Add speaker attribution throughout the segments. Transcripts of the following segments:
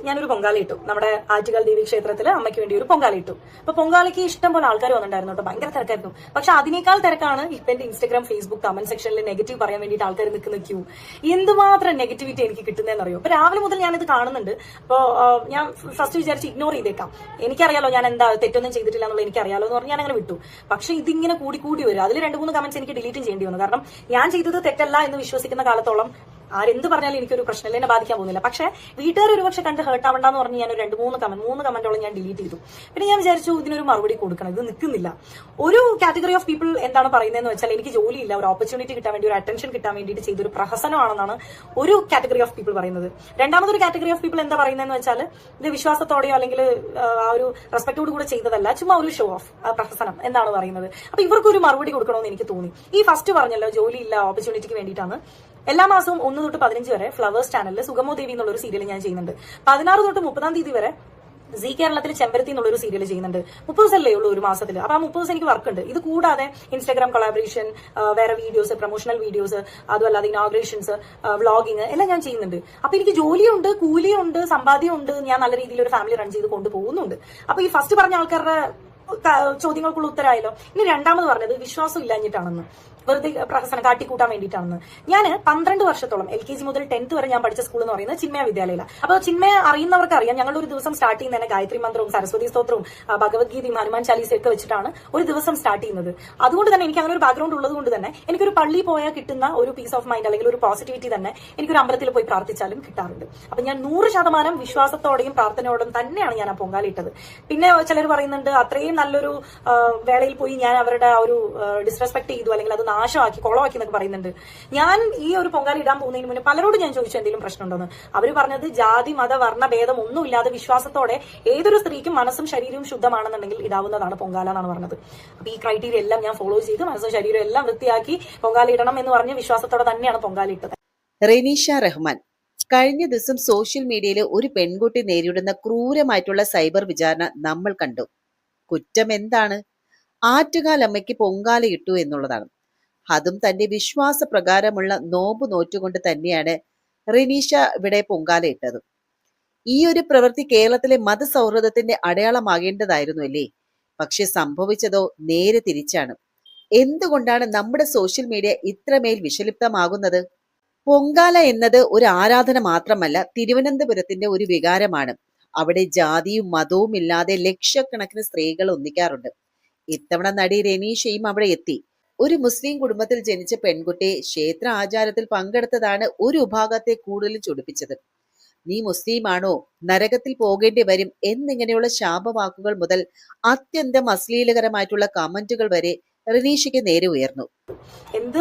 Speaker 1: ഞാനൊരു പൊങ്കാല ഇട്ടു. നമ്മുടെ ആറ്റുകാൽ ദേവി ക്ഷേത്രത്തില് അമ്മയ്ക്ക് വേണ്ടി ഒരു പൊങ്കാല ഇട്ടു. അപ്പൊ പൊങ്കാലയ്ക്ക് ഇഷ്ടം പോലെ ആൾക്കാർ വന്നിട്ടുണ്ടായിരുന്നു കേട്ടോ, ഭയങ്കര തിരക്കായിരുന്നു. പക്ഷെ അതിനേക്കാൾ തിരക്കാണ് ഇപ്പൊ എന്റെ ഇൻസ്റ്റാഗ്രാം ഫേസ്ബുക്ക് കമന്റ് സെക്ഷനിൽ നെഗറ്റീവ് പറയാൻ വേണ്ടിയിട്ട് ആൾക്കാർ നിൽക്കുന്ന ക്യൂ. എന്തുമാത്രം നെഗറ്റിവിറ്റി എനിക്ക് കിട്ടുന്നതെന്ന് അറിയോ. അപ്പൊ രാവിലെ മുതൽ ഞാനിത് കാണുന്നുണ്ട്. അപ്പൊ ഞാൻ ഫസ്റ്റ് വിചാരിച്ച് ഇഗ്നോർ ചെയ്തേക്കാം, എനിക്കറിയാലോ ഞാൻ എന്താ തെറ്റൊന്നും ചെയ്തിട്ടില്ല എന്നുള്ളത് എനിക്കറിയാലോ എന്ന് പറഞ്ഞ് ഞാൻ അങ്ങനെ വിട്ടു. പക്ഷെ ഇതിങ്ങനെ കൂടി വരും. അതിൽ 2-3 കമന്റ്സ് എനിക്ക് ഡിലീറ്റും ചെയ്യേണ്ടി വന്നു. കാരണം ഞാൻ ചെയ്തത് തെറ്റല്ല എന്ന് വിശ്വസിക്കുന്ന കാലത്തോളം ആരെന്ത് പറഞ്ഞാലും എനിക്കൊരു പ്രശ്നമില്ല, എന്നെ ബാധിക്കാൻ പോകുന്നില്ല. പക്ഷെ വീട്ടുകാർ ഒരുപക്ഷെ കണ്ട് ഹേർട്ട് ആവണ്ടെന്ന് പറഞ്ഞ് ഞാൻ ഒരു 2-3 കമന്റോളം ഞാൻ ഡിലീറ്റ് ചെയ്തു. പിന്നെ ഞാൻ വിചാരിച്ചു ഇതിനൊരു മറുപടി കൊടുക്കണം, ഇത് നിൽക്കുന്നില്ല. ഒരു കാറ്റഗറി ഓഫ് പീപ്പിൾ എന്താണ് പറയുന്നതെന്ന് വെച്ചാൽ, എനിക്ക് ജോലിയില്ല, ഒരു ഓപ്പർച്യൂണിറ്റി കിട്ടാൻ വേണ്ടി, ഒരു അറ്റൻഷൻ കിട്ടാൻ വേണ്ടിയിട്ട് ചെയ്തൊരു പ്രഹസനമാണെന്നാണ് ഒരു കാറ്റഗറി ഓഫ് പീപ്പിൾ പറയുന്നത്. രണ്ടാമതൊരു കാറ്റഗറി ഓഫ് പീപ്പിൾ എന്താ പറയുന്നതെന്ന് വെച്ചാൽ, ഇത് വിശ്വാസത്തോടെയോ അല്ലെങ്കിൽ ആ ഒരു റെസ്പെക്ടോട് കൂടെ ചെയ്തതല്ല, ചുമ്മാ ഒരു ഷോ ഓഫ്, പ്രഹസനം എന്താണ് പറയുന്നത്. അപ്പൊ ഇവർക്കൊരു മറുപടി കൊടുക്കണമെന്ന് എനിക്ക് തോന്നി. ഈ ഫസ്റ്റ് പറഞ്ഞല്ലോ ജോലിയില്ല, ഓപ്പർച്യൂണിറ്റിക്ക് വേണ്ടിയിട്ടാണ്. എല്ലാ മാസവും 1 തൊട്ട് 15 വരെ ഫ്ലവേഴ്സ് ചാനലിൽ സുഗമോ ദേവി എന്നുള്ളൊരു സീരിയൽ ഞാൻ ചെയ്യുന്നുണ്ട്. 16 തൊട്ട് 30 തീയതി വരെ സി കേരളത്തിൽ ചെമ്പരത്തി എന്നുള്ളൊരു സീരിയൽ ചെയ്യുന്നുണ്ട്. 30 ദിവസമല്ലേ ഉള്ളൂ ഒരു മാസത്തിൽ. അപ്പൊ ആ 30 ദിവസം എനിക്ക് വർക്ക് ഉണ്ട്. ഇത് കൂടാതെ ഇൻസ്റ്റാഗ്രാം കൊളാബറേഷൻ, വേറെ വീഡിയോസ്, പ്രൊമോഷണൽ വീഡിയോസ്, അതുമല്ലാതെ ഇനോഗ്രേഷൻസ്, വ്ളോഗിങ് എല്ലാം ഞാൻ ചെയ്യുന്നുണ്ട്. അപ്പൊ എനിക്ക് ജോലിയുണ്ട്, കൂലിയുണ്ട്, സമ്പാദ്യമുണ്ട്, ഞാൻ നല്ല രീതിയിൽ ഒരു ഫാമിലി റൺ ചെയ്ത് കൊണ്ടുപോകുന്നുണ്ട്. അപ്പൊ ഈ ഫസ്റ്റ് പറഞ്ഞ ആൾക്കാരുടെ ചോദ്യങ്ങൾക്കുള്ള ഉത്തരമായല്ലോ. ഇനി രണ്ടാമത് പറഞ്ഞത് വിശ്വാസം ഇല്ലാഞ്ഞിട്ടാണെന്ന്, വെറുതെ പ്രഹസനം കാട്ടിക്കൂട്ടാൻ വേണ്ടിയിട്ടാണെന്ന്. ഞാൻ 12 വർഷത്തോളം LKG മുതൽ 10th വരെ ഞാൻ പഠിച്ച സ്കൂൾ എന്ന് പറയുന്നത് ചിന്മയ വിദ്യാലയയിലാണ്. അപ്പൊ ചിന്മയ അറിയുന്നവർക്ക് അറിയാം, ഞങ്ങൾ ഒരു ദിവസം സ്റ്റാർട്ട് ചെയ്യുന്നത് തന്നെ ഗായത്രി മന്ത്രവും സരസ്വതി സ്തോത്രവും ഭഗവത്ഗീതയും ഹനുമാൻ ചാലീസയൊക്കെ വെച്ചിട്ടാണ് ഒരു ദിവസം സ്റ്റാർട്ട് ചെയ്യുന്നത്. അതുകൊണ്ട് തന്നെ എനിക്ക് അങ്ങനെ ഒരു ബാക്ക്ഗ്രൗണ്ട് ഉള്ളത് കൊണ്ട് തന്നെ എനിക്കൊരു പള്ളി പോയാൽ കിട്ടുന്ന ഒരു പീസ് ഓഫ് മൈൻഡ് അല്ലെങ്കിൽ ഒരു പോസിറ്റിവിറ്റി തന്നെ എനിക്കൊരു അമ്പലത്തിൽ പോയി പ്രാർത്ഥിച്ചാലും കിട്ടാറുണ്ട്. അപ്പൊ ഞാൻ 100% വിശ്വാസത്തോടെയും പ്രാർത്ഥനയോടും തന്നെയാണ് ഞാൻ ആ പൊങ്കാലിട്ടത്. പിന്നെ ചിലർ പറയുന്നുണ്ട് അത്രയും നല്ലൊരു വേളയിൽ പോയി ഞാൻ അവരുടെ ആ ഒരു ഡിസ്റെസ്പെക്ട് ചെയ്തു, അല്ലെങ്കിൽ അത് നാശമാക്കി കൊളമാക്കി എന്നൊക്കെ പറയുന്നുണ്ട്. ഞാൻ ഈ ഒരു പൊങ്കാല ഇടാൻ പോകുന്നതിന് മുന്നേ പലരോടും ഞാൻ ചോദിച്ചു എന്തെങ്കിലും പ്രശ്നമുണ്ടോന്ന്. അവർ പറഞ്ഞത് ജാതി മത വർണ്ണ ഭേദം ഒന്നുമില്ലാതെ വിശ്വാസത്തോടെ ഏതൊരു സ്ത്രീക്കും മനസ്സും ശരീരവും ശുദ്ധമാണെന്നുണ്ടെങ്കിൽ ഇടാവുന്നതാണ് പൊങ്കാല എന്നാണ് പറഞ്ഞത്. അപ്പൊ ഈ ക്രൈറ്റീരിയ എല്ലാം ഞാൻ ഫോളോ ചെയ്ത് മനസ്സും ശരീരവും എല്ലാം വൃത്തിയാക്കി പൊങ്കാല ഇടണം എന്ന് പറഞ്ഞ് വിശ്വാസത്തോടെ തന്നെയാണ് പൊങ്കാല ഇട്ടത്.
Speaker 2: റെനീഷ റഹ്മാൻ കഴിഞ്ഞ ദിവസം സോഷ്യൽ മീഡിയയിൽ ഒരു പെൺകുട്ടി നേരിടുന്ന ക്രൂരമായിട്ടുള്ള സൈബർ വിചാരണ നമ്മൾ കണ്ടു. കുറ്റം എന്താണ്? ആറ്റുകാലമ്മയ്ക്ക് പൊങ്കാല ഇട്ടു എന്നുള്ളതാണ്. അതും തന്റെ വിശ്വാസ പ്രകാരമുള്ള നോമ്പ് നോറ്റുകൊണ്ട് തന്നെയാണ് റെനീഷ ഇവിടെ പൊങ്കാല ഇട്ടത്. ഈ ഒരു പ്രവൃത്തി കേരളത്തിലെ മതസൗഹൃദത്തിന്റെ അടയാളമാകേണ്ടതായിരുന്നു അല്ലേ? പക്ഷെ സംഭവിച്ചതോ നേരെ തിരിച്ചാണ്. എന്തുകൊണ്ടാണ് നമ്മുടെ സോഷ്യൽ മീഡിയ ഇത്രമേൽ വിഷലിപ്തമാകുന്നത്? പൊങ്കാല എന്നത് ഒരു ആരാധന മാത്രമല്ല, തിരുവനന്തപുരത്തിന്റെ ഒരു വികാരമാണ്. അവിടെ ജാതിയും മതവും ഇല്ലാതെ ലക്ഷക്കണക്കിന് സ്ത്രീകൾ ഒന്നിക്കാറുണ്ട്. ഇത്തവണ നടി റെനീഷയും അവിടെ എത്തി. ഒരു മുസ്ലിം കുടുംബത്തിൽ ജനിച്ച പെൺകുട്ടി ക്ഷേത്ര ആചാരത്തിൽ പങ്കെടുത്തതാണ് ഒരു വിഭാഗത്തെ കൂടുതൽ ചൊടിപ്പിച്ചത്. നീ മുസ്ലിമാണോ, നരകത്തിൽ പോകേണ്ടി വരും എന്നിങ്ങനെയുള്ള ശാപവാക്കുകൾ മുതൽ അത്യന്തം അശ്ലീലകരമായിട്ടുള്ള കമന്റുകൾ വരെ റെനീഷയ്ക്ക് നേരെ ഉയർന്നു.
Speaker 1: എന്ത്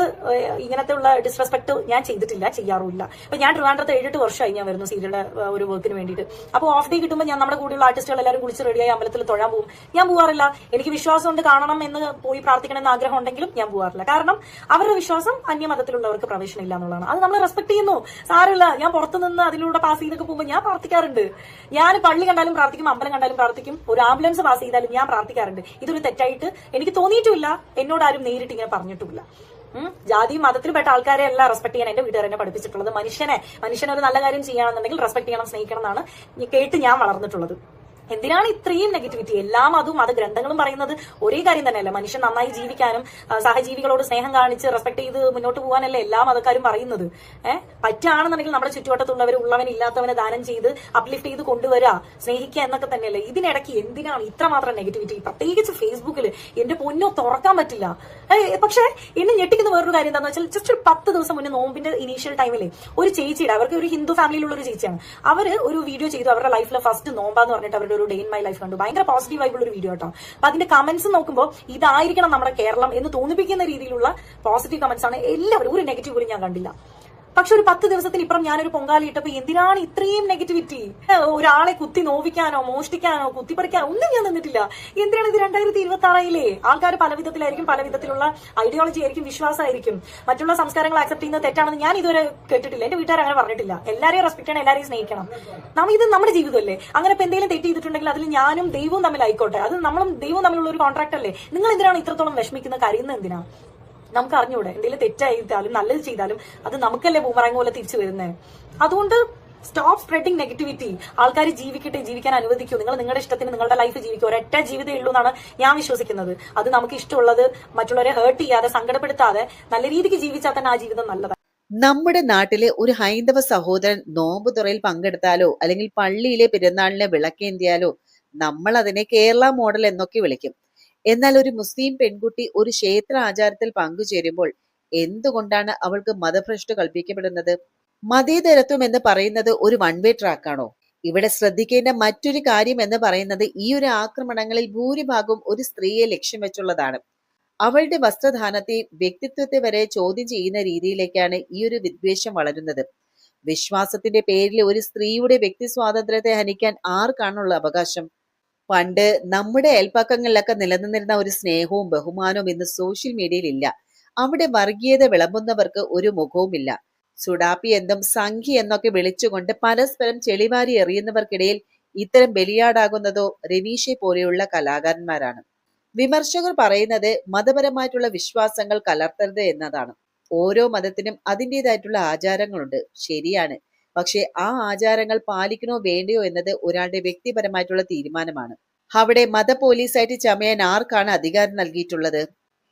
Speaker 1: ഇങ്ങനത്തെ ഉള്ള ഡിസ്റെസ്പെക്ട് ഞാൻ ചെയ്തിട്ടില്ല, ചെയ്യാറുമില്ല. അപ്പൊ ഞാൻ ട്രിവാൻഡ്രത്ത് 7-8 വർഷമായി ഞാൻ വരുന്നു സീരിയലിന്റെ ഒരു വർക്കിന് വേണ്ടിയിട്ട്. അപ്പോൾ ഓഫ് ഡേ കിട്ടുമ്പോൾ ഞാൻ നമ്മുടെ കൂടെയുള്ള ആർട്ടിസ്റ്റുകൾ എല്ലാവരും കുളിച്ച് റെഡിയായി അമ്പലത്തിൽ തൊഴാൻ പോകും. ഞാൻ പോകാറില്ല. എനിക്ക് വിശ്വാസം കൊണ്ട് കാണണം എന്ന് പോയി പ്രാർത്ഥിക്കണം എന്ന് ആഗ്രഹം ഉണ്ടെങ്കിലും ഞാൻ പോകാറില്ല. കാരണം അവരുടെ വിശ്വാസം അന്യമതത്തിലുള്ളവർക്ക് പ്രവേശനം ഇല്ല എന്നുള്ളതാണ്. അത് നമ്മൾ റെസ്പെക്ട് ചെയ്യുന്നു, സാരമില്ല. ഞാൻ പുറത്തു നിന്ന് അതിലൂടെ പാസ് ചെയ്തൊക്കെ പോകുമ്പോൾ ഞാൻ പ്രാർത്ഥിക്കാറുണ്ട്. ഞാൻ പള്ളി കണ്ടാലും പ്രാർത്ഥിക്കും, അമ്പലം കണ്ടാലും പ്രാർത്ഥിക്കും, ഒരു ആംബുലൻസ് പാസ് ചെയ്താലും ഞാൻ പ്രാർത്ഥിക്കാറുണ്ട്. ഇതൊരു തെറ്റായിട്ട് എനിക്ക് തോന്നിയിട്ടുമില്ല, എന്നോട് ആരും നേരിട്ട് ഇങ്ങനെ പറഞ്ഞിട്ടുമില്ല. ജാതി മതത്തിൽ പെട്ട ആൾക്കാരെ എല്ലാം റെസ്പെക്ട് ചെയ്യാൻ എന്റെ വീട്ടുകാർ എന്നെ പഠിപ്പിച്ചിട്ടുള്ളത്. മനുഷ്യനെ ഒരു നല്ല കാര്യം ചെയ്യണമെന്നുണ്ടെങ്കിൽ റെസ്പെക്ട് ചെയ്യണം, സ്നേഹിക്കണം എന്നാണ് കേട്ട് ഞാൻ വളർന്നിട്ടുള്ളത്. എന്തിനാണ് ഇത്രയും നെഗറ്റിവിറ്റി? എല്ലാ മതവും ഗ്രന്ഥങ്ങളും പറയുന്നത് ഒരേ കാര്യം തന്നെയല്ല, മനുഷ്യൻ നന്നായി ജീവിക്കാനും സഹജീവികളോട് സ്നേഹം കാണിച്ച് റെസ്പെക്ട് ചെയ്ത് മുന്നോട്ട് പോകാനല്ലേ എല്ലാ മതക്കാരും പറയുന്നത്. പറ്റുകയാണെന്നുണ്ടെങ്കിൽ നമ്മുടെ ചുറ്റുവട്ടത്തുള്ളവർ ഉള്ളവനില്ലാത്തവനെ ദാനം ചെയ്ത് അപ്ലിഫ്റ്റ് ചെയ്ത് കൊണ്ടുവരിക, സ്നേഹിക്കുക എന്നൊക്കെ തന്നെയല്ലേ. ഇതിനിടയ്ക്ക് എന്തിനാണ് ഇത്രമാത്രം നെഗറ്റിവിറ്റി? പ്രത്യേകിച്ച് ഫേസ്ബുക്കിൽ എന്റെ പൊന്നോ തുറക്കാൻ പറ്റില്ല. പക്ഷെ എന്നെ ഞെട്ടിക്കുന്ന വേറൊരു കാര്യം എന്താണെന്ന് വെച്ചാൽ, ജസ്റ്റ് ഒരു 10 ദിവസം മുന്നേ നോമ്പിന്റെ ഇനീഷ്യൽ ടൈമില് ഒരു ചേച്ചിയുടെ, അവർക്ക് ഒരു ഹിന്ദു ഫാമിലിയിലുള്ള ഒരു ചേച്ചിയാണ്, അവര് ഒരു വീഡിയോ ചെയ്തു. അവരുടെ ലൈഫിലെ ഫസ്റ്റ് നോമ്പാന്ന് പറഞ്ഞിട്ട് അവരുടെ ഒരു ഡേ ഇൻ മൈ ലൈഫ് കണ്ടു. ഭയങ്കര പോസിറ്റീവ് ആയിട്ടുള്ള ഒരു വീഡിയോ കേട്ടോ. അപ്പൊ അതിന്റെ കമന്റ്സ് നോക്കുമ്പോൾ ഇതായിരിക്കണം നമ്മുടെ കേരളം എന്ന് തോന്നിപ്പിക്കുന്ന രീതിയിലുള്ള പോസിറ്റീവ് കമന്റ്സ് ആണ് എല്ലാവരും. ഒരു നെഗറ്റീവ് പോലും ഞാൻ കണ്ടില്ല. പക്ഷെ ഒരു 10 ദിവസത്തിന് ഇപ്പുറം ഞാനൊരു പൊങ്കാല ഇട്ടപ്പോ എന്തിനാണ് ഇത്രയും നെഗറ്റിവിറ്റി? ഒരാളെ കുത്തി നോവിക്കാനോ മോഷ്ടിക്കാനോ കുത്തിപ്പറിക്കാനോ ഒന്നും ഞാൻ നിന്നിട്ടില്ല. എന്തിനാണ് ഇത്? 2026 ആൾക്കാർ പല വിധത്തിലായിരിക്കും, പല വിധത്തിലുള്ള ഐഡിയോളജി ആയിരിക്കും, വിശ്വാസമായിരിക്കും. മറ്റുള്ള സംസ്കാരങ്ങൾ ആക്സെപ്റ്റ് ചെയ്യുന്നത് തെറ്റാണെന്ന് ഞാൻ ഇതുവരെ കേട്ടിട്ടില്ല. എന്റെ വീട്ടുകാർ അങ്ങനെ പറഞ്ഞിട്ടില്ല. എല്ലാവരെയും റെസ്പെക്ട് ചെയ്യണം, എല്ലാവരെയും സ്നേഹിക്കണം. ഇത് നമ്മുടെ ജീവിതമല്ലേ. അങ്ങനെ ഇപ്പൊ എന്തെങ്കിലും തെറ്റ് ചെയ്തിട്ടുണ്ടെങ്കിൽ അതിൽ ഞാനും ദൈവവും തമ്മിലായിക്കോട്ടെ, അത് നമ്മളും ദൈവവും തമ്മിലുള്ള ഒരു കോൺട്രാക്ട് അല്ലേ. നിങ്ങൾ എന്തിനാണ് ഇത്രത്തോളം വിഷമിക്കുന്ന, കരയുന്നത് എന്തിനാ? നമുക്ക് അറിഞ്ഞൂടെ? എന്തെങ്കിലും തെറ്റായിട്ടാലും നല്ലത് ചെയ്താലും അത് നമുക്കല്ലേ ബൂമറാങ് പോലെ തിരിച്ചു വരുന്നത്. അതുകൊണ്ട് സ്റ്റോപ്പ് സ്പ്രെഡിങ് നെഗറ്റിവിറ്റി. ആൾക്കാർ ജീവിക്കട്ടെ, ജീവിക്കാൻ അനുവദിക്കൂ. നിങ്ങൾ നിങ്ങളുടെ ഇഷ്ടത്തിന് നിങ്ങളുടെ ലൈഫ് ജീവിക്കും. ഒരൊറ്റ ജീവിതമേ ഉള്ളൂ എന്നാണ് ഞാൻ വിശ്വസിക്കുന്നത്. അത് നമുക്ക് ഇഷ്ടമുള്ളത് മറ്റുള്ളവരെ ഹേർട്ട് ചെയ്യാതെ, സങ്കടപ്പെടുത്താതെ നല്ല രീതിക്ക് ജീവിച്ചാൽ തന്നെ ആ ജീവിതം നല്ലതാണ്.
Speaker 2: നമ്മുടെ നാട്ടിലെ ഒരു ഹൈന്ദവ സഹോദരൻ നോമ്പുതുറയിൽ പങ്കെടുത്താലോ അല്ലെങ്കിൽ പള്ളിയിലെ പെരുന്നാളിനെ വിളക്കേന്തിയാലോ നമ്മൾ അതിനെ കേരള മോഡൽ എന്നൊക്കെ വിളിക്കും. എന്നാൽ ഒരു മുസ്ലിം പെൺകുട്ടി ഒരു ക്ഷേത്ര ആചാരത്തിൽ പങ്കുചേരുമ്പോൾ എന്തുകൊണ്ടാണ് അവൾക്ക് മതഭ്രഷ്ട് കൽപ്പിക്കപ്പെടുന്നത്? മതേതരത്വം എന്ന് പറയുന്നത് ഒരു വൺ വേ ട്രാക്കാണോ? ഇവിടെ ശ്രദ്ധിക്കേണ്ട മറ്റൊരു കാര്യം എന്ന് പറയുന്നത് ഈ ഒരു ആക്രമണങ്ങളിൽ ഭൂരിഭാഗവും ഒരു സ്ത്രീയെ ലക്ഷ്യം വെച്ചുള്ളതാണ്. അവളുടെ വസ്ത്രധാനത്തെയും വ്യക്തിത്വത്തെ വരെ ചോദ്യം ചെയ്യുന്ന രീതിയിലേക്കാണ് ഈ ഒരു വിദ്വേഷം വളരുന്നത്. വിശ്വാസത്തിന്റെ പേരിൽ ഒരു സ്ത്രീയുടെ വ്യക്തി സ്വാതന്ത്ര്യത്തെ ഹനിക്കാൻ ആർക്കാണുള്ള അവകാശം? പണ്ട് നമ്മുടെ അയൽപ്പക്കങ്ങളിലൊക്കെ നിലനിന്നിരുന്ന ഒരു സ്നേഹവും ബഹുമാനവും ഇന്ന് സോഷ്യൽ മീഡിയയിൽ ഇല്ല. അവിടെ വർഗീയത വിളമ്പുന്നവർക്ക് ഒരു മുഖവുമില്ല. സുഡാപ്പി എന്നും സംഘി എന്നൊക്കെ വിളിച്ചുകൊണ്ട് പരസ്പരം ചെളിവാരി എറിയുന്നവർക്കിടയിൽ ഇത്തരം ബലിയാടാകുന്നതോ രവീഷെ പോലെയുള്ള കലാകാരന്മാരാണ്. വിമർശകർ പറയുന്നത് മതപരമായിട്ടുള്ള വിശ്വാസങ്ങൾ കലർത്തരുത് എന്നതാണ്. ഓരോ മതത്തിനും അതിൻ്റെതായിട്ടുള്ള ആചാരങ്ങളുണ്ട്, ശരിയാണ്. പക്ഷെ ആ ആചാരങ്ങൾ പാലിക്കണോ വേണ്ടയോ എന്നത് ഒരാളുടെ വ്യക്തിപരമായിട്ടുള്ള തീരുമാനമാണ്. അവിടെ മത പോലീസായിട്ട് ചമയാൻ ആർക്കാണ് അധികാരം നൽകിയിട്ടുള്ളത്?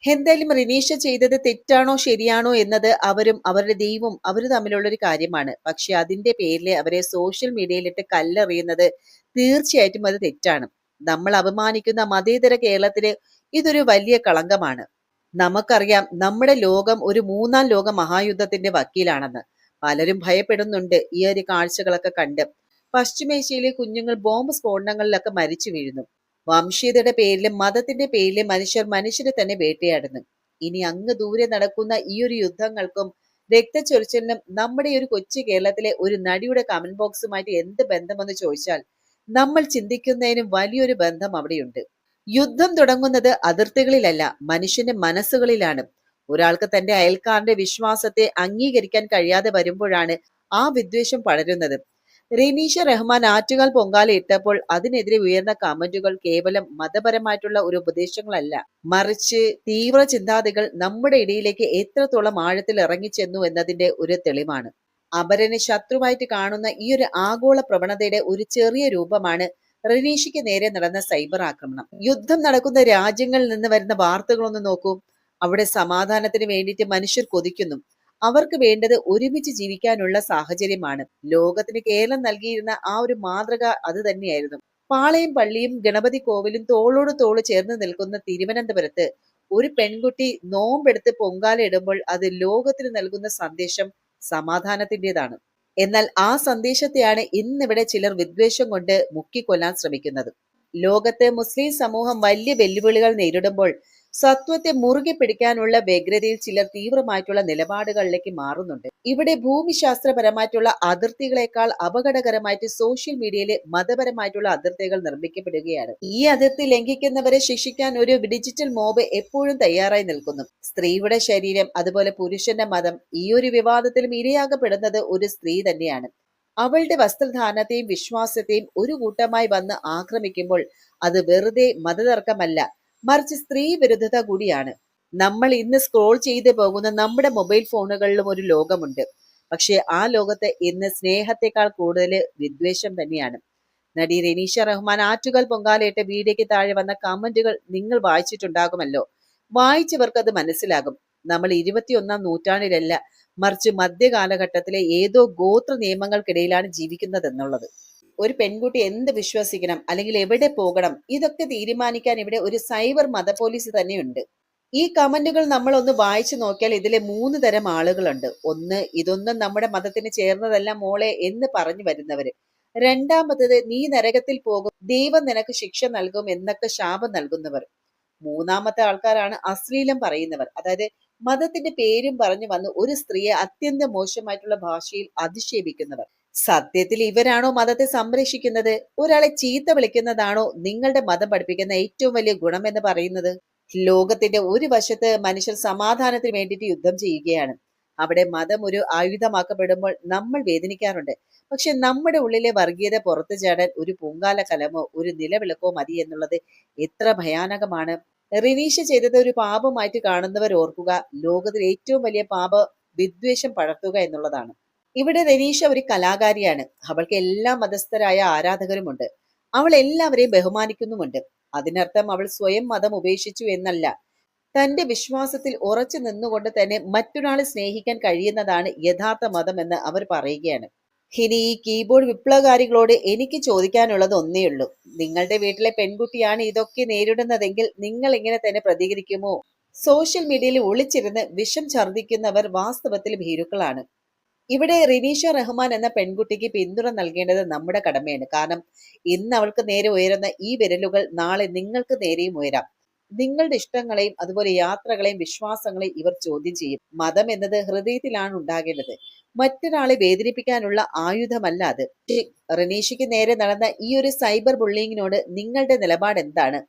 Speaker 2: എന്തായാലും റിനീഷ ചെയ്തത് തെറ്റാണോ ശരിയാണോ എന്നത് അവരും അവരുടെ ദൈവവും അവര് തമ്മിലുള്ള ഒരു കാര്യമാണ്. പക്ഷെ അതിന്റെ പേരിൽ അവരെ സോഷ്യൽ മീഡിയയിലിട്ട് കല്ലെറിയുന്നത് തീർച്ചയായിട്ടും അത് തെറ്റാണ്. നമ്മൾ അപമാനിക്കുന്ന മതേതര കേരളത്തിന് ഇതൊരു വലിയ കളങ്കമാണ്. നമുക്കറിയാം നമ്മുടെ ലോകം ഒരു മൂന്നാം ലോക മഹായുദ്ധത്തിന്റെ വക്കീലാണെന്ന്. പലരും ഭയപ്പെടുന്നുണ്ട് ഈ ഒരു കാഴ്ചകളൊക്കെ കണ്ട്. പശ്ചിമേഷ്യയിലെ കുഞ്ഞുങ്ങൾ ബോംബ് സ്ഫോടനങ്ങളിലൊക്കെ മരിച്ചു വീഴുന്നു. വംശീയതയുടെ പേരിലും മതത്തിന്റെ പേരിലും മനുഷ്യരെ തന്നെ വേട്ടയാടുന്നു. ഇനി അങ്ങ് ദൂരെ നടക്കുന്ന ഈ ഒരു യുദ്ധങ്ങൾക്കും രക്തച്ചൊരിച്ചിലിനും നമ്മുടെ ഒരു കൊച്ചു കേരളത്തിലെ ഒരു നടിയുടെ കമന്റ് ബോക്സുമായിട്ട് എന്ത് ബന്ധമെന്ന് ചോദിച്ചാൽ നമ്മൾ ചിന്തിക്കുന്നതിനും വലിയൊരു ബന്ധം അവിടെയുണ്ട്. യുദ്ധം തുടങ്ങുന്നത് അതിർത്തികളിലല്ല, മനുഷ്യന്റെ മനസ്സുകളിലാണ്. ഒരാൾക്ക് തന്റെ അയൽക്കാരന്റെ വിശ്വാസത്തെ അംഗീകരിക്കാൻ കഴിയാതെ വരുമ്പോഴാണ് ആ വിദ്വേഷം പടരുന്നത്. റെനീഷ റഹ്മാൻ ആറ്റുകാൽ പൊങ്കാല ഇട്ടപ്പോൾ അതിനെതിരെ ഉയർന്ന കമന്റുകൾ കേവലം മതപരമായിട്ടുള്ള ഒരു ഉപദേശങ്ങളല്ല, മറിച്ച് തീവ്ര ചിന്താതികൾ നമ്മുടെ ഇടയിലേക്ക് എത്രത്തോളം ആഴത്തിൽ ഇറങ്ങിച്ചെന്നു എന്നതിന്റെ ഒരു തെളിവാണ്. അപരനെ ശത്രുവായിട്ട് കാണുന്ന ഈ ഒരു ആഗോള പ്രവണതയുടെ ഒരു ചെറിയ രൂപമാണ് റെനീഷയ്ക്ക് നേരെ നടന്ന സൈബർ ആക്രമണം. യുദ്ധം നടക്കുന്ന രാജ്യങ്ങളിൽ നിന്ന് വരുന്ന വാർത്തകളൊന്ന് നോക്കൂ. അവിടെ സമാധാനത്തിന് വേണ്ടിയിട്ട് മനുഷ്യർ കൊതിക്കുന്നു. അവർക്ക് വേണ്ടത് ഒരുമിച്ച് ജീവിക്കാനുള്ള സാഹചര്യമാണ്. ലോകത്തിന് കേരളം നൽകിയിരുന്ന ആ ഒരു മാതൃക അത് തന്നെയായിരുന്നു. പാളയം പള്ളിയും ഗണപതി കോവിലും തോളോട് തോള് ചേർന്ന് നിൽക്കുന്ന തിരുവനന്തപുരത്ത് ഒരു പെൺകുട്ടി നോമ്പെടുത്ത് പൊങ്കാല ഇടുമ്പോൾ അത് ലോകത്തിന് നൽകുന്ന സന്ദേശം സമാധാനത്തിൻ്റെതാണ്. എന്നാൽ ആ സന്ദേശത്തെയാണ് ഇന്നിവിടെ ചിലർ വിദ്വേഷം കൊണ്ട് മുക്കിക്കൊല്ലാൻ ശ്രമിക്കുന്നത്. ലോകത്ത് മുസ്ലിം സമൂഹം വലിയ വെല്ലുവിളികൾ നേരിടുമ്പോൾ സത്വത്തെ മുറുകെ പിടിക്കാനുള്ള വ്യഗ്രതയിൽ ചിലർ തീവ്രമായിട്ടുള്ള നിലപാടുകളിലേക്ക് മാറുന്നുണ്ട്. ഇവിടെ ഭൂമിശാസ്ത്രപരമായിട്ടുള്ള അതിർത്തികളെക്കാൾ അപകടകരമായിട്ട് സോഷ്യൽ മീഡിയയിലെ മതപരമായിട്ടുള്ള അതിർത്തികൾ നിർമ്മിക്കപ്പെടുകയാണ്. ഈ അതിർത്തി ലംഘിക്കുന്നവരെ ശിക്ഷിക്കാൻ ഒരു ഡിജിറ്റൽ മോബ് എപ്പോഴും തയ്യാറായി നിൽക്കുന്നു. സ്ത്രീയുടെ ശരീരം, അതുപോലെ പുരുഷന്റെ മതം, ഈ ഒരു വിവാദത്തിലും ഇരയാകപ്പെടുന്നത് ഒരു സ്ത്രീ തന്നെയാണ്. അവളുടെ വസ്ത്രധാരണത്തെയും വിശ്വാസത്തെയും ഒരു കൂട്ടമായി വന്ന് ആക്രമിക്കുമ്പോൾ അത് വെറുതെ മതതർക്കമല്ല, മറിച്ച് സ്ത്രീ വിരുദ്ധത കൂടിയാണ്. നമ്മൾ ഇന്ന് സ്ക്രോൾ ചെയ്തു പോകുന്ന നമ്മുടെ മൊബൈൽ ഫോണുകളിലും ഒരു ലോകമുണ്ട്. പക്ഷെ ആ ലോകത്ത് ഇന്ന് സ്നേഹത്തെക്കാൾ കൂടുതൽ വിദ്വേഷം തന്നെയാണ്. നടി റെനീഷ റഹ്മാൻ ആറ്റുകാൽ പൊങ്കാലയിട്ട വീഡിയോയ്ക്ക് താഴെ വന്ന കമന്റുകൾ നിങ്ങൾ വായിച്ചിട്ടുണ്ടാകുമല്ലോ. വായിച്ചവർക്ക് അത് മനസ്സിലാകും. നമ്മൾ 21ാം നൂറ്റാണ്ടിലല്ല, മറിച്ച് മധ്യകാലഘട്ടത്തിലെ ഏതോ ഗോത്ര നിയമങ്ങൾക്കിടയിലാണ് ജീവിക്കുന്നതെന്നുള്ളത്. ഒരു പെൺകുട്ടി എന്ത് വിശ്വസിക്കണം അല്ലെങ്കിൽ എവിടെ പോകണം, ഇതൊക്കെ തീരുമാനിക്കാൻ ഇവിടെ ഒരു സൈബർ മത പോലീസ് തന്നെയുണ്ട്. ഈ കമന്റുകൾ നമ്മൾ ഒന്ന് വായിച്ചു നോക്കിയാൽ ഇതിലെ 3 തരം ആളുകളുണ്ട്. ഒന്ന്, ഇതൊന്നും നമ്മുടെ മതത്തിന് ചേർന്നതല്ല മോളെ എന്ന് പറഞ്ഞു വരുന്നവര്. രണ്ടാമത്തത്, നീ നരകത്തിൽ പോകും, ദൈവം നിനക്ക് ശിക്ഷ നൽകും എന്നൊക്കെ ശാപം നൽകുന്നവർ. മൂന്നാമത്തെ ആൾക്കാരാണ് അശ്ലീലം പറയുന്നവർ. അതായത് മതത്തിന്റെ പേരും പറഞ്ഞു വന്ന് ഒരു സ്ത്രീയെ അത്യന്തം മോശമായിട്ടുള്ള ഭാഷയിൽ അധിക്ഷേപിക്കുന്നവർ. സത്യത്തിൽ ഇവരാണോ മതത്തെ സംരക്ഷിക്കുന്നത്? ഒരാളെ ചീത്ത വിളിക്കുന്നതാണോ നിങ്ങളുടെ മതം പഠിപ്പിക്കുന്ന ഏറ്റവും വലിയ ഗുണം എന്ന് പറയുന്നത്? ലോകത്തിന്റെ ഒരു വശത്ത് മനുഷ്യർ സമാധാനത്തിന് വേണ്ടിയിട്ട് യുദ്ധം ചെയ്യുകയാണ്. അവിടെ മതം ഒരു ആയുധമാക്കപ്പെടുമ്പോൾ നമ്മൾ വേദനിക്കാറുണ്ട്. പക്ഷെ നമ്മുടെ ഉള്ളിലെ വർഗീയത പുറത്തു ചാടാൻ ഒരു പൊങ്കാല കലമോ ഒരു നിലവിളക്കോ മതി എന്നുള്ളത് എത്ര ഭയാനകമാണ്. റിനീഷ ചെയ്തത് ഒരു പാപമായിട്ട് കാണുന്നവർ ഓർക്കുക, ലോകത്തിൽ ഏറ്റവും വലിയ പാപം വിദ്വേഷം പടർത്തുക എന്നുള്ളതാണ്. ഇവിടെ റെനീഷ ഒരു കലാകാരിയാണ്. അവൾക്ക് എല്ലാ മതസ്ഥരായ ആരാധകരുമുണ്ട്. അവൾ എല്ലാവരെയും ബഹുമാനിക്കുന്നുമുണ്ട്. അതിനർത്ഥം അവൾ സ്വയം മതം ഉപേക്ഷിച്ചു എന്നല്ല. തന്റെ വിശ്വാസത്തിൽ ഉറച്ചു നിന്നുകൊണ്ട് തന്നെ മറ്റൊരാളെ സ്നേഹിക്കാൻ കഴിയുന്നതാണ് യഥാർത്ഥ മതം എന്ന് അവർ പറയുകയാണ്. ഇനി ഈ കീബോർഡ് വിപ്ലവകാരികളോട് എനിക്ക് ചോദിക്കാനുള്ളത് ഒന്നേയുള്ളൂ. നിങ്ങളുടെ വീട്ടിലെ പെൺകുട്ടിയാണ് ഇതൊക്കെ നേരിടുന്നതെങ്കിൽ നിങ്ങൾ ഇങ്ങനെ തന്നെ പ്രതികരിക്കുമോ? സോഷ്യൽ മീഡിയയിൽ ഒളിച്ചിരുന്ന് വിഷം ഛർദ്ദിക്കുന്നവർ വാസ്തവത്തിൽ ഭീരുക്കളാണ്. ഇവിടെ റിനീഷ റഹ്മാൻ എന്ന പെൺകുട്ടിക്ക് പിന്തുണ നൽകേണ്ടത് നമ്മുടെ കടമയാണ്. കാരണം ഇന്ന് അവൾക്ക് നേരെ ഉയരുന്ന ഈ വിരലുകൾ നാളെ നിങ്ങൾക്ക് നേരെയും ഉയരാം. നിങ്ങളുടെ ഇഷ്ടങ്ങളെയും അതുപോലെ യാത്രകളെയും വിശ്വാസങ്ങളെയും ഇവർ ചോദ്യം ചെയ്യും. മതം എന്നത് ഹൃദയത്തിലാണ് ഉണ്ടാകേണ്ടത്, മറ്റൊരാളെ വേദനിപ്പിക്കാനുള്ള ആയുധമല്ല അത്. റനീഷയ്ക്ക് നേരെ നടന്ന ഈ ഒരു സൈബർ ബുള്ളിങ്ങിനോട് നിങ്ങളുടെ നിലപാട് എന്താണ്?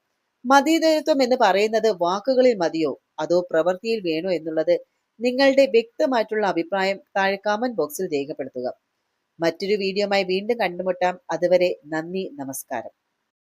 Speaker 2: മതേതരത്വം എന്ന് പറയുന്നത് വാക്കുകളിൽ മതിയോ അതോ പ്രവൃത്തിയിൽ വേണോ എന്നുള്ളത് നിങ്ങളുടെ വ്യക്തമായിട്ടുള്ള അഭിപ്രായം താഴെ കമന്റ് ബോക്സിൽ രേഖപ്പെടുത്തുക. മറ്റൊരു വീഡിയോയുമായി വീണ്ടും കണ്ടുമുട്ടാം. അതുവരെ നന്ദി, നമസ്കാരം.